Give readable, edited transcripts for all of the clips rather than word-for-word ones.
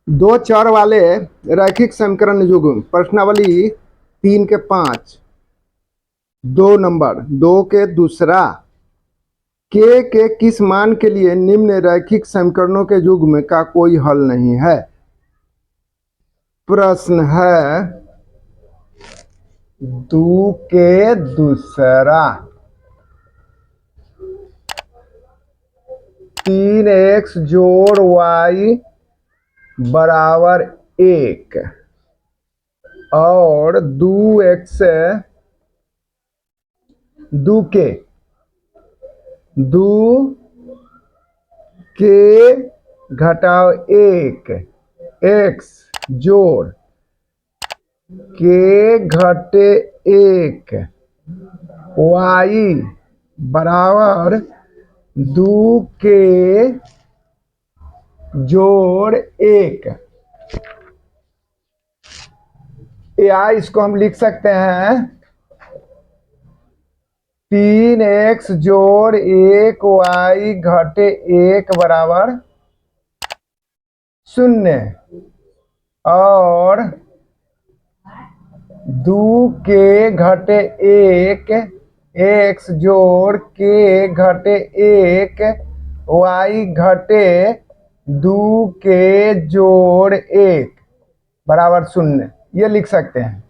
दो चर वाले रैखिक समीकरण युग्म प्रश्नावली 3 के 5 2 नंबर 2 के दूसरा के किस मान के लिए निम्न रैखिक समीकरणों के युग्म का कोई हल नहीं है। प्रश्न है 2 के दूसरा 3x जोड़ y बराबर 1 और 2x 2 के घटाव 1 x जोड़ के घटे 1 y बराबर 2 के जोड़ 1। या इसको हम लिख सकते हैं 3x जोड़ 1y घटे 1 बराबर 0 और 2 के घटे 1 x जोड़ के घटे 1 y घटे 2 के जोड़ 1 बराबर 0 ये लिख सकते हैं।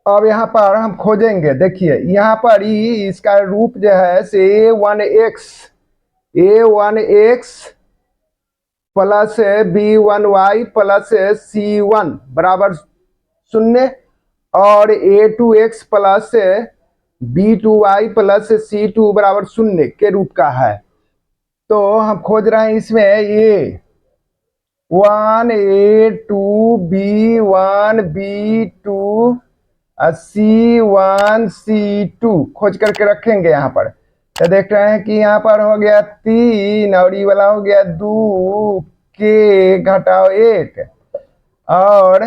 अब यहाँ पर हम खोजेंगे, देखिए यहाँ पर इसका रूप जो है से a1x plus b1y plus c1 बराबर 0 और a2x plus b2y plus c2 बराबर 0 के रूप का है। तो हम खोज रहे हैं इसमें a1 a2 b1 b2 c1 c2 खोज करके रखेंगे यहाँ पर। तो देख रहे हैं कि यहाँ पर हो गया 3 और ये वाला हो गया 2 के घटाव 1 और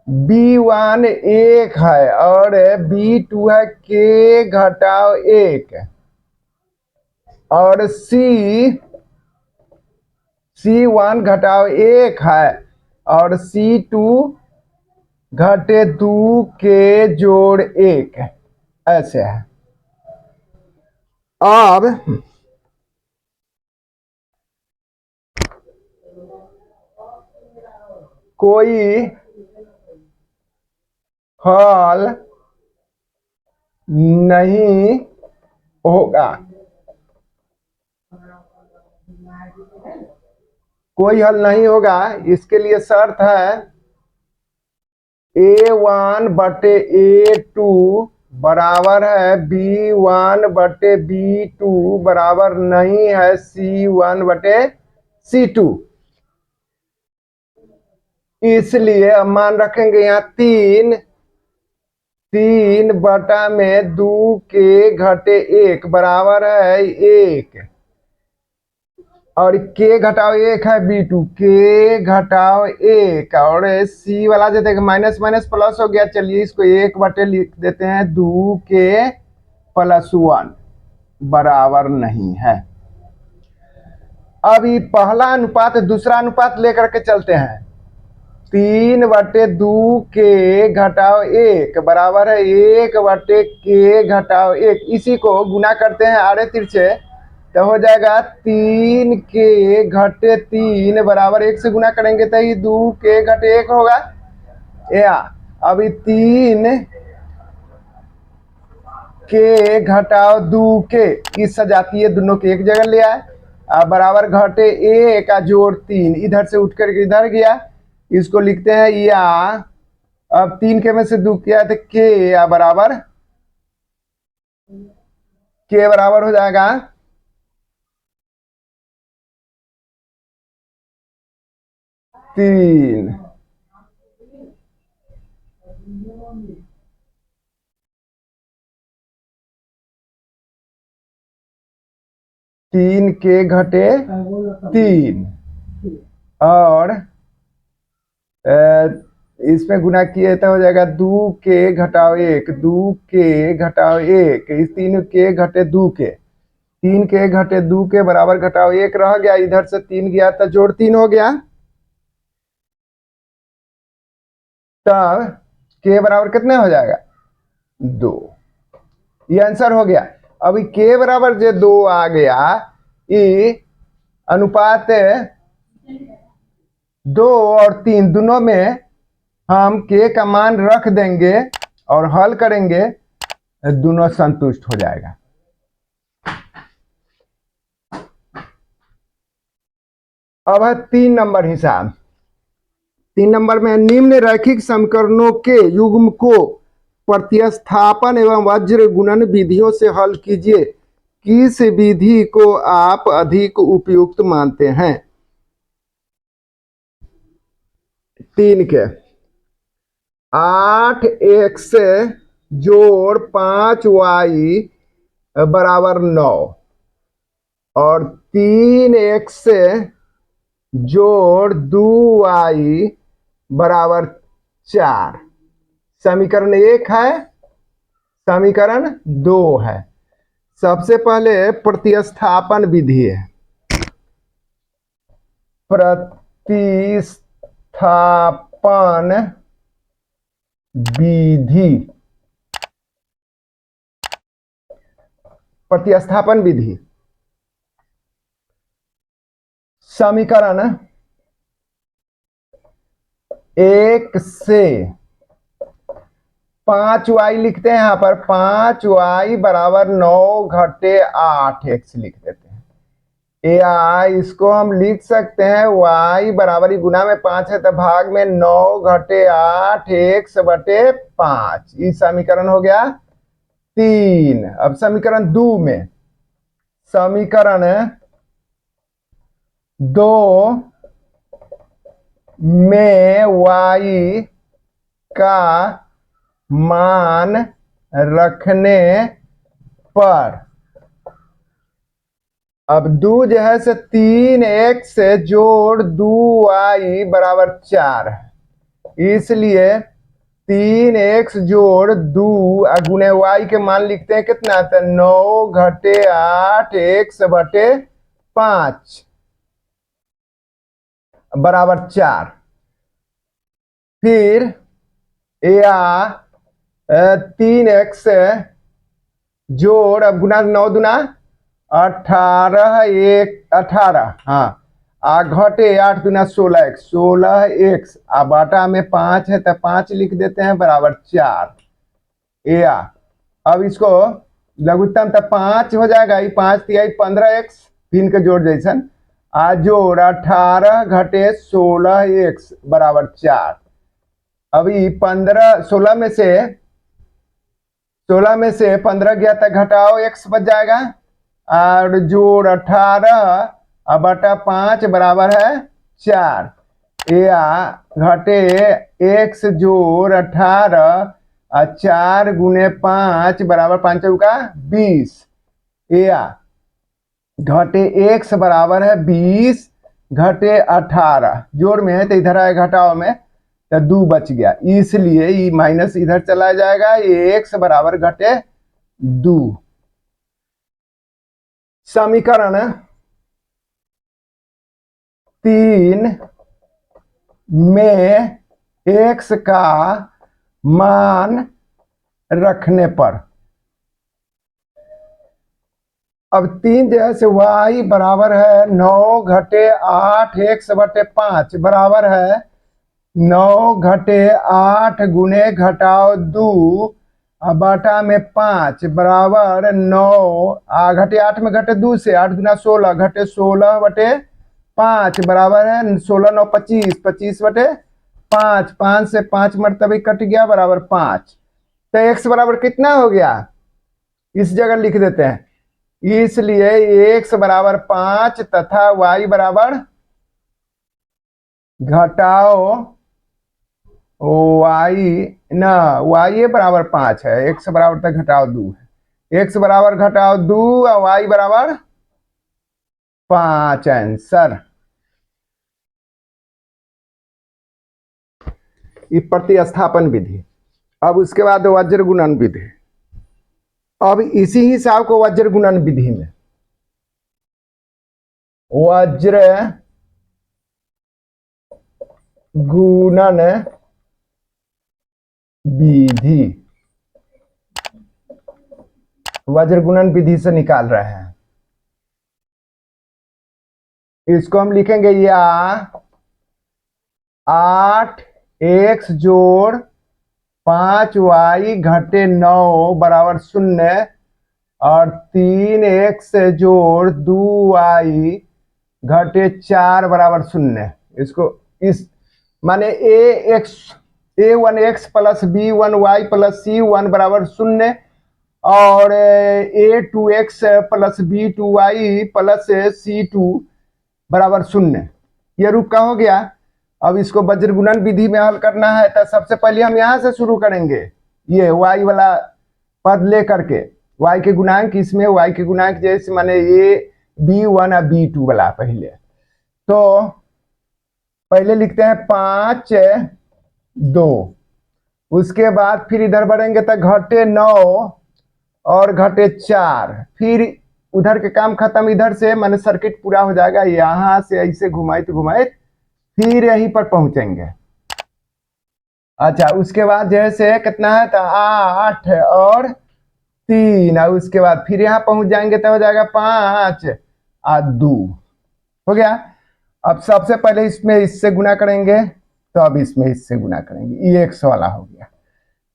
b1 1 है और b2 है के घटाव 1 और c1 घटाव 1 है और c2 घटे 2 के जोड़ 1 ऐसे है। अब कोई हल नहीं होगा, कोई हल नहीं होगा। इसके लिए शर्त है a1 बटे a2 बराबर है b1 बटे b2 बराबर नहीं है c1 बटे c2। इसलिए अब मान रखेंगे यहाँ 3 बटा में 2 के घटे 1 बराबर है 1 और के घटाव 1 है b2 के घटाव 1 और सी वाला जो देखें माइनस माइनस प्लस हो गया। चलिए इसको 1 बटे लिख देते हैं 2 के प्लस 1 बराबर नहीं है। अब ये पहला अनुपात दूसरा अनुपात लेकर के चलते हैं 3 बटे 2 के घटाव 1 बराबर है 1 बटे के घटाव 1। इसी को गुना करते हैं आड़े तिरछे तो हो जाएगा 3 के घटे 3 बराबर 1 से गुना करेंगे तो ये 2 के घटे 1 होगा। या अभी 3 के घटाव 2 के इस सजातीय दोनों के एक जगह ले आए बराबर घटे 1 का जोड़ 3 इधर से उठ करके इधर गया। इसको लिखते हैं या अब 3 के में से 2 किया तो के बराबर हो जाएगा 3। तीन के घटे 3 और इसमें गुना किए तो हो जाएगा 2 के घटाव 1 2 के घटाव 1 इस 3 के घटे 2 के 3 के घटे 2 के बराबर घटाओ 1 रह गया, इधर से 3 गया तो जोड़ 3 हो गया। तब के बराबर कितना हो जाएगा 2। ये आंसर हो गया। अभी के बराबर जो 2 आ गया, ये अनुपात 2 और 3 दोनों में हम के का मान रख देंगे और हल करेंगे, दोनों संतुष्ट हो जाएगा। अब है 3 नंबर हिसाब। 3 नंबर में निम्न रैखिक समीकरणों के युग्म को प्रतिस्थापन एवं वज्र गुणन विधियों से हल कीजिए। किस विधि को आप अधिक उपयुक्त मानते हैं? 3 के 8x जोड़ 5y बराबर 9 और 3x जोड़ 2y बराबर 4 समीकरण 1 है, समीकरण 2 है। सबसे पहले प्रतिस्थापन विधि है। प्रतिस्थापन विधि, प्रतिस्थापन विधि समीकरण 1 से 5y लिखते हैं। यहाँ पर 5y बराबर 9 घटे 8x लिख देते हैं, या इसको हम लिख सकते हैं y बराबर गुना में 5 है तो भाग में 9 घटे 8x बटे 5। ये समीकरण हो गया 3। अब समीकरण 2 में, समीकरण 2 में y का मान रखने पर, अब 2 जो है से 3x जोड़ 2y बराबर 4 है, इसलिए 3x जोड़ 2 गुने y के मान लिखते हैं कितना, तो 9 घटे 8x बटे 5 बराबर 4। फिर या 3x जोड़, अब गुना 9 दूना 18 18, हाँ, घटे 8 दूना 16x 16x, बाटा में 5 है तो 5 लिख देते हैं बराबर 4। या अब इसको लघुत्तम तो 5 हो जाएगा, 5 तिहाई 15x 3 के जोड़ जैसन, जोड़ 18 घटे 16x बराबर 4। अभी 16 में से 15 गया तक घटाओ x बच जाएगा, और जोड़ 18 बटा 5 बराबर है 4। या घटे x जोड़ 18 4 गुने 5 बराबर 5 का 20। या घटे x बराबर है 20 घटे 18, जोड़ में है तो इधर आए घटाओ में तो 2 बच गया, इसलिए ये माइनस इधर चला जाएगा, ये x बराबर घटे 2। समीकरण 3 में x का मान रखने पर, अब 3 जैसे y बराबर है 9 घटे 8x बटे 5 बराबर है 9 घटे 8 गुने घटाओ 2 बाटा में 5 बराबर 9, घटे 8 में घटे 2 से 8 गुना 16 घटे 16 बटे 5 बराबर है 16 9 25 25 बटे 5, 5 से 5 मरतबे कट गया बराबर 5। तो x बराबर कितना हो गया, इस जगह लिख देते हैं, इसलिए x बराबर 5 तथा y बराबर घटाओ y बराबर 5 है, x बराबर तक घटाओ 2 है, x बराबर घटाओ 2 और y बराबर 5 आंसर। ये प्रतिस्थापन विधि। अब उसके बाद वज्र गुणन विधि। अब इसी हिसाब को वज्र गुणन विधि में वज्र गुणन विधि, वज्र गुणन विधि से निकाल रहे हैं। इसको हम लिखेंगे या 8x जोड़ 5y घटे 9 बराबर 0 और 3x जोड़ 2y घटे 4 बराबर 0। इसको इस माने a1x plus b1y plus c1 बराबर 0 और a2x plus b2y plus c2 बराबर 0। ये रूप का हो गया। अब इसको वज्र गुणन विधि में हल करना है तो सबसे पहले हम यहाँ से शुरू करेंगे, ये y वाला पद ले करके y के गुणांक इसमें y के गुणांक जैसे माने ये b1 और b2 वाला पहले तो पहले लिखते हैं 5 2, उसके बाद फिर इधर बढ़ेंगे तो घटे 9 और घटे 4, फिर उधर के काम खत्म, इधर से माने सर्किट पूरा हो जाएगा, यहां से ऐसे घुमाए तो घुमाए फिर यहीं पर पहुंचेंगे। अच्छा उसके बाद जैसे कितना है तो 8 और 3 और उसके बाद फिर यहाँ पहुंच जाएंगे तो हो जाएगा 5 और 2 हो गया। अब सबसे पहले इसमें इससे गुना करेंगे तो अब इसमें इससे गुना करेंगे, ये x वाला हो गया,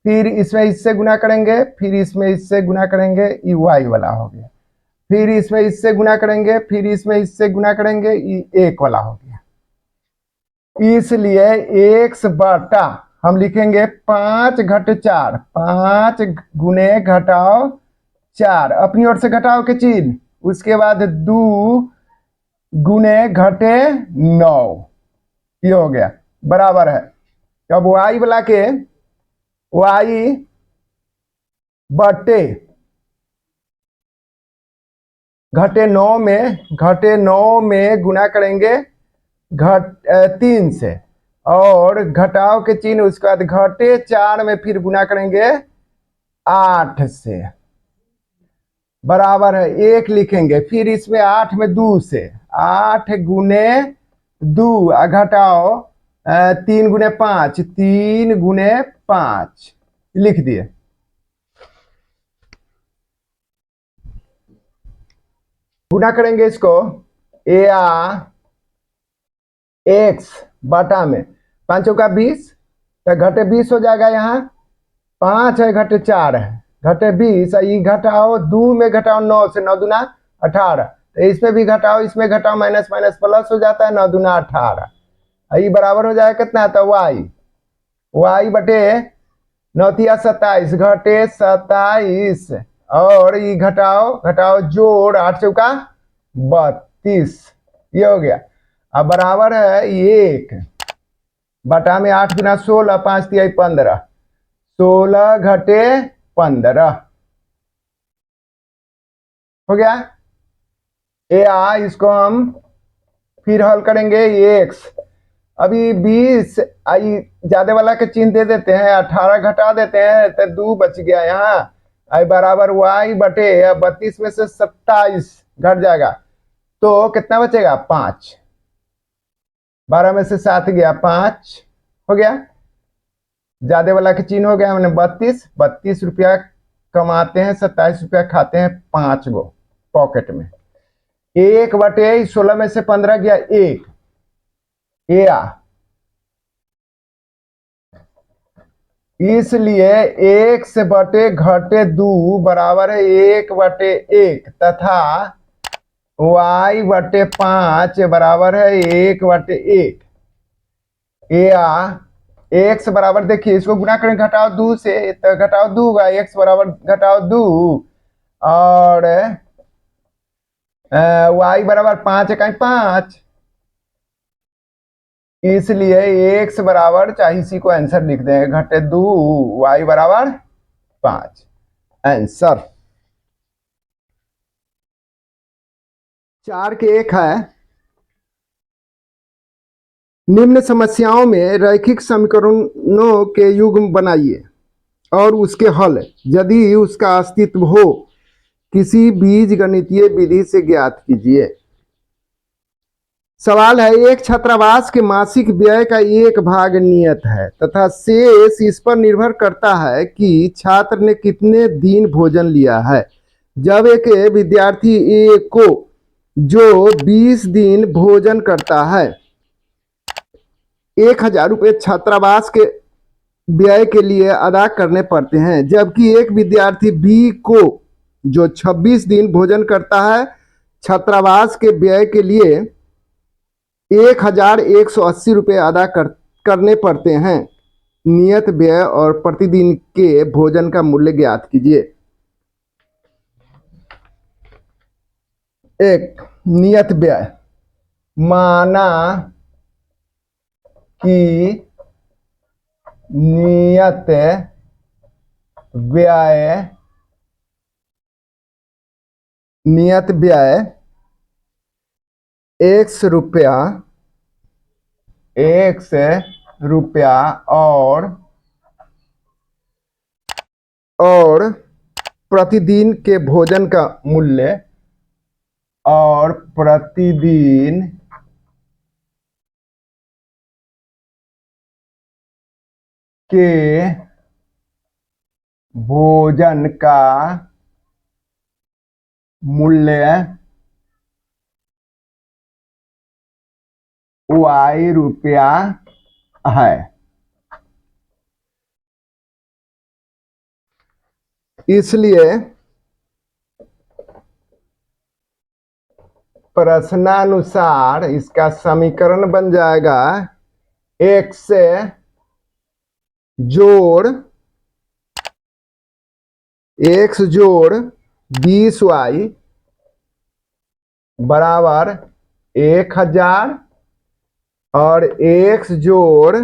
फिर इसमें इससे गुना करेंगे, फिर इसमें इससे गुना करेंगे, ये y वाला हो गया, फिर इसमें इससे गुना करेंगे, फिर इसमें इससे गुना करेंगे, ये 1 वाला हो गया। इसलिए x बटा हम लिखेंगे 5 घटे 4, 5 गुने घटाओ 4 अपनी ओर से घटाओ के चिन्ह, उसके बाद 2 गुने घटे 9, ये हो गया बराबर है। अब y वाला के y बटे घटे 9 में गुना करेंगे 3 से और घटाओ के चिन्ह, उसके बाद घटे 4 में फिर गुना करेंगे 8 से बराबर है 1 लिखेंगे, फिर इसमें 8 में 2 से 8 गुने 2 घटाओ 3 गुने 5, 3 गुने 5 लिख दिए। गुना करेंगे इसको या x बटा में 5 चौका 20 तो घटे 20 हो जाएगा, यहाँ 5 है घटे 4 है घटे 20, ये घटाओ 2 में घटाओ 9 से 9 दूना 18, तो इसमें भी घटाओ इसमें घटाओ माइनस माइनस प्लस हो जाता है 9 दूना 18, ये बराबर हो जाएगा कितना तो y बटे 9 तिया 27 घटे 27 और ये घटाओ जोड़ 8 चौका 32, ये हो गया। अब बराबर है 1 बटा में 8 गुना 16 5 तिया 15, 16 घटे 15 हो गया। इसको हम फिर हल करेंगे x, अभी 20 आई ज्यादा वाला के चिन्ह दे देते हैं, 18 घटा देते हैं तो 2 बच गया, यहाँ आई बराबर y बटे 32 में से 27 घट जाएगा तो कितना बचेगा 5, 12 में से 7 गया 5 हो गया, ज्यादा वाला के चिन्ह हो गया मैंने 32 रुपया कमाते हैं 27 रुपया खाते हैं 5 गो पॉकेट में, 1 बटे 16 में से 15 गया 1 इसलिए 1 बटे घटे 2 बराबर है 1 बटे 1 तथा y बटे 5 बराबर है 1 बटे 1। x बराबर देखिए इसको गुना करें घटाओ 2 से तो घटाओ 2 का x बराबर घटाओ 2 और y बराबर 5 इकाई 5, इसलिए x बराबर चाहे इसी को आंसर लिख दें घटे 2 y बराबर 5 आंसर। 4 के 1 है, निम्न समस्याओं में रैखिक समीकरणों के युग्म बनाइए और उसके हल यदि उसका अस्तित्व हो किसी बीजगणितीय विधि से ज्ञात कीजिए। सवाल है, एक छात्रावास के मासिक व्यय का एक भाग नियत है तथा शेष इस पर निर्भर करता है कि छात्र ने कितने दिन भोजन लिया है। जब एक विद्यार्थी ए को जो 20 दिन भोजन करता है 1,000 रुपये छात्रावास के व्यय के लिए अदा करने पड़ते हैं, जबकि एक विद्यार्थी बी को जो 26 दिन भोजन करता है छात्रावास के व्यय के लिए 1,180 रुपये अदा करने पड़ते हैं। नियत व्यय और प्रतिदिन के भोजन का मूल्य ज्ञात कीजिए। एक, नियत व्यय, माना कि नियत व्यय एक्स रुपया और प्रतिदिन के भोजन का मूल्य और प्रतिदिन के भोजन का मूल्य वाई रुपया है। इसलिए प्रश्नानुसार इसका समीकरण बन जाएगा x जोड़ 20y बराबर 1,000 और x जोड़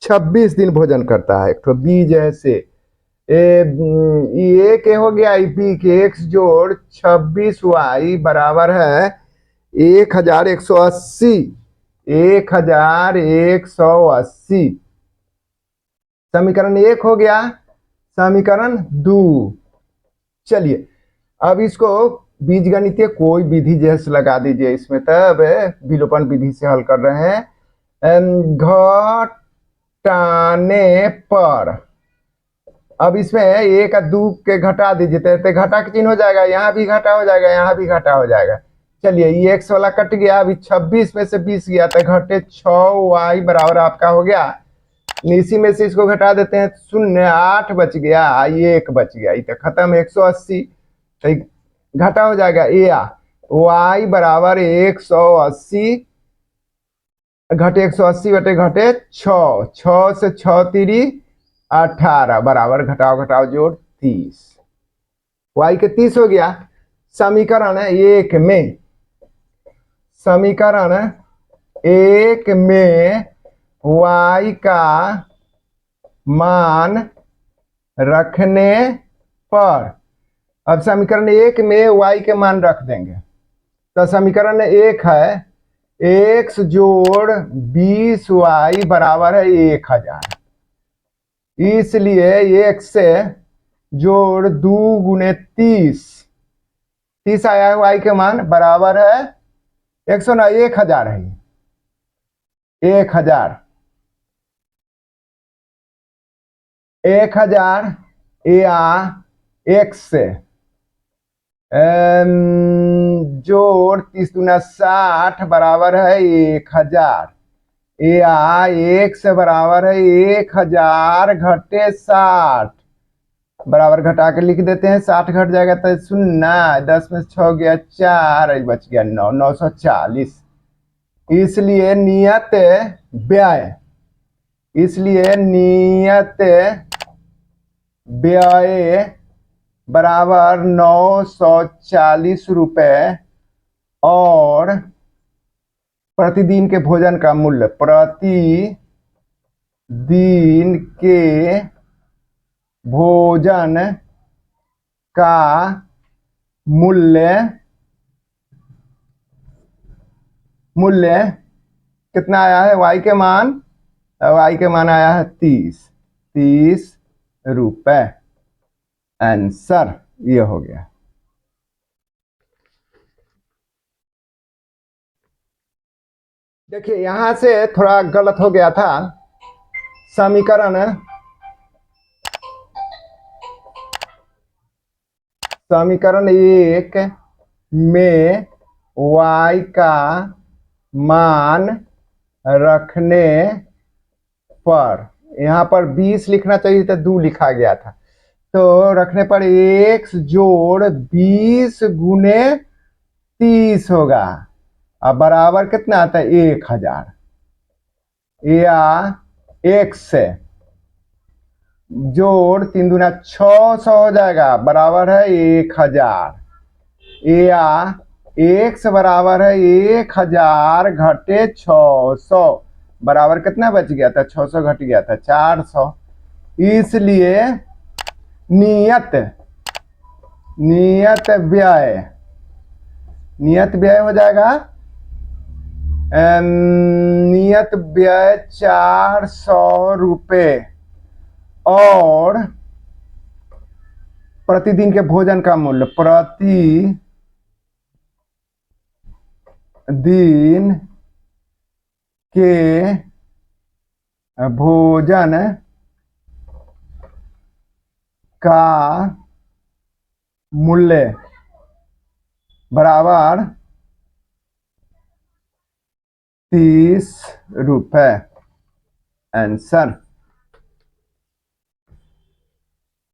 26 दिन भोजन करता है। एक तो बी जैसे ये के हो गया बी के x जोड़ 26y बराबर है 1,180 1,180। समीकरण 1 हो गया। समीकरण 2, चलिए अब इसको बीजगणितीय कोई विधि जैसे लगा दीजिए इसमें, तब विलोपन विधि से हल कर रहे हैं। घटाने पर अब इसमें 1 और 2 के घटा दीजिए तो घटा के चिन्ह हो जाएगा, यहाँ भी घटा हो जाएगा, यहाँ भी घटा हो जाएगा। चलिए ये x वाला कट गया, अभी 26 में से 20 गया तो घटे 6y बराबर आपका हो गया। इसी में से इसको घटा देते हैं, 0 8 बच गया, ये 1 बच गया, ये तो खत्म 180 तो घटा हो जाएगा y बराबर 180 घटे 180 बटे घटे 6 से 6 तिरी 18 बराबर घटाओ घटाओ जोड़ 30, y के 30 हो गया। समीकरण 1 में y का मान रखने पर, अब समीकरण 1 में y के मान रख देंगे तो समीकरण 1 है x जोड़ 20y बराबर है 1,000। इसलिए x जोड़ 2 गुने 30 आया है y के मान बराबर है 1,000 है 1,000 या x जोड़ 30 दूना 60 बराबर है 1,000 या x बराबर है 1,000 घटे 60 बराबर घटा के लिख देते हैं। 60 घट जाएगा तो 0, 10 में 6 गया 4 बच गया 9, 940। इसलिए नियत व्यय बराबर 940 रुपए और प्रतिदिन के भोजन का मूल्य, प्रतिदिन के भोजन का मूल्य कितना आया है, y के मान आया है 30 रुपए। आंसर ये हो गया। देखिए यहां से थोड़ा गलत हो गया था। समीकरण समीकरण 1 में y का मान रखने पर, यहाँ पर 20 लिखना चाहिए था, 2 लिखा गया था। तो रखने पर x जोड़ 20 गुने 30 होगा। अब बराबर कितना आता है 1000, या x से जोड़ 3 दूना 600 हो जाएगा, बराबर है 1000, या x बराबर है 1000 घटे 600, बराबर कितना बच गया था, 600 घट गया था 400। इसलिए नियत व्यय हो जाएगा, नियत व्यय 400 रुपये, और प्रतिदिन के भोजन का मूल्य, प्रति दिन के भोजन का मूल्य बराबर 30 रुपये। आंसर।